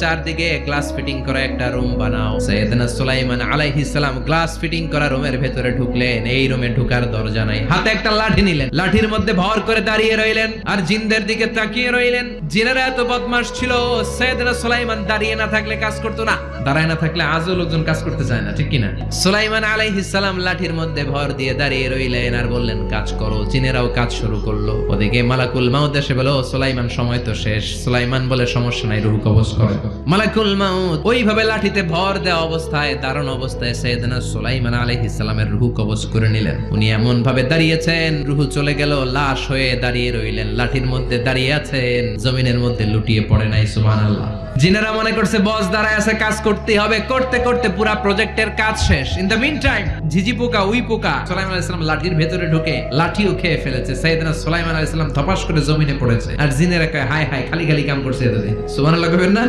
চারদিকে glass fitting করা একটা রুম বানাও। সাইয়েদনা সুলাইমান আলাইহিস সালাম গ্লাস ফিটিং করা রুমের ভেতরে ঢুকলেন। এই রুমে ঢোকার দরজা নাই, হাতে একটা লাঠি নিলেন, লাঠির মধ্যে ভর করে দাঁড়িয়ে রইলেন আর জিনদের দিকে তাকিয়ে রইলেন। জিনেরা এত বদমাশ ছিল, সাইয়েদনা সুলাইমান দাঁড়িয়ে না থাকলে কাজ করতো না, দাঁড়ায় না থাকলে আজও লোকজন কাজ করতে চায় না, ঠিক কিনা? সুলাইমান আলাইহিস সালাম লাঠির মধ্যে ভর দিয়ে দাঁড়িয়ে রইলেন আর বললেন কাজ করো। জিনেরাও কাজ শুরু করলো। ওদিকে মালাকুল মাউত এসে বলল সুলাইমান সময় তো শেষ। সুলাইমান বলে সমস্যা নাই, রূহ কবজ করো। মালাকুল মাউত ওইভাবে লাঠিতে ভর দেওয়া অবস্থায়, দারুণ অবস্থায় সাইয়েদনা সুলাইমান আলাইহিস সালামের রূহ কবজ করে নিলেন। উনি এমন ভাবে দাঁড়িয়েছেন, রূহ চলে গেল, লাশ হয়ে দাঁড়িয়ে রইলেন। লাঠির মধ্যে দাঁড়িয়ে আছেন, জমিনের মধ্যে লুটিয়ে পড়ে নাই। সুবহানাল্লাহ। জিনেরা মনে করছে বস দাঁড়ায় আছে, কাজ করতে হবে। করতে করতে পুরা প্রজেক্টের কাজ শেষ। ইন দ্য মিন টাইম ঝিঝি পোকা, উই পোকা সুলাইমান আলাইহিস সালাম লাঠির ভেতরে ঢুকে লাঠিও খেয়ে ফেলেছে। সাইয়েদনা সুলাইমান আলাইহিস সালাম ধপাস করে জমিনে পড়েছে। আর জিনেরা কয় হায় হায়, খালি খালি কাম করছে এতদিন। সুবহানাল্লাহ কইবেন না?